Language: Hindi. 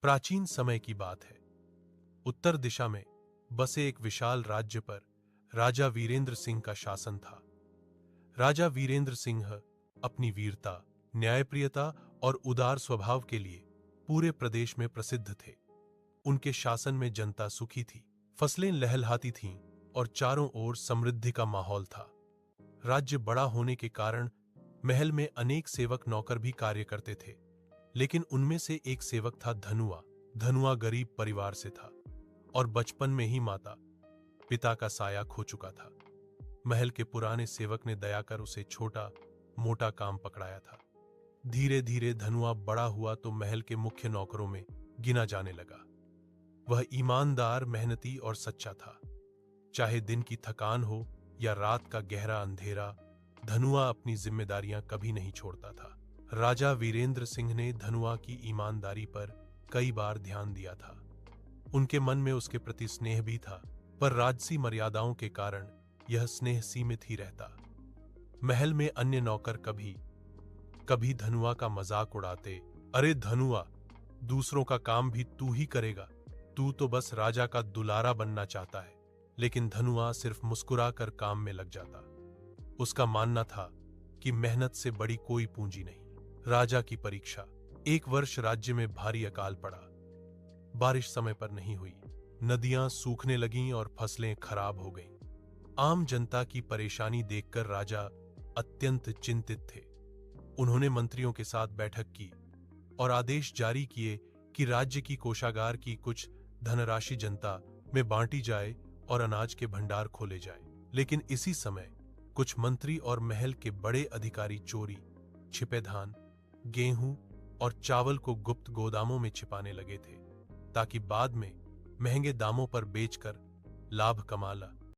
प्राचीन समय की बात है। उत्तर दिशा में बसे एक विशाल राज्य पर राजा वीरेंद्र सिंह का शासन था। राजा वीरेंद्र सिंह अपनी वीरता, न्यायप्रियता और उदार स्वभाव के लिए पूरे प्रदेश में प्रसिद्ध थे। उनके शासन में जनता सुखी थी, फसलें लहलहाती थीं और चारों ओर समृद्धि का माहौल था। राज्य बड़ा होने के कारण महल में अनेक सेवक नौकर भी कार्य करते थे, लेकिन उनमें से एक सेवक था धनुआ। धनुआ गरीब परिवार से था और बचपन में ही माता पिता का साया खो चुका था। महल के पुराने सेवक ने दया कर उसे छोटा मोटा काम पकड़ाया था। धीरे धीरे धनुआ बड़ा हुआ तो महल के मुख्य नौकरों में गिना जाने लगा। वह ईमानदार, मेहनती और सच्चा था। चाहे दिन की थकान हो या रात का गहरा अंधेरा, धनुआ अपनी जिम्मेदारियां कभी नहीं छोड़ता था। राजा वीरेंद्र सिंह ने धनुआ की ईमानदारी पर कई बार ध्यान दिया था। उनके मन में उसके प्रति स्नेह भी था, पर राजसी मर्यादाओं के कारण यह स्नेह सीमित ही रहता। महल में अन्य नौकर कभी कभी धनुआ का मजाक उड़ाते। अरे धनुआ, दूसरों का काम भी तू ही करेगा, तू तो बस राजा का दुलारा बनना चाहता है। लेकिन धनुआ सिर्फ मुस्कुरा कर काम में लग जाता। उसका मानना था कि मेहनत से बड़ी कोई पूंजी नहीं। राजा की परीक्षा। एक वर्ष राज्य में भारी अकाल पड़ा। बारिश समय पर नहीं हुई, नदियां सूखने लगीं और फसलें खराब हो गईं। आम जनता की परेशानी देखकर राजा अत्यंत चिंतित थे। उन्होंने मंत्रियों के साथ बैठक की और आदेश जारी किए कि राज्य की कोषागार की कुछ धनराशि जनता में बांटी जाए और अनाज के भंडार खोले जाए। लेकिन इसी समय कुछ मंत्री और महल के बड़े अधिकारी चोरी छिपे धान, गेहूं और चावल को गुप्त गोदामों में छिपाने लगे थे, ताकि बाद में महंगे दामों पर बेचकर लाभ कमा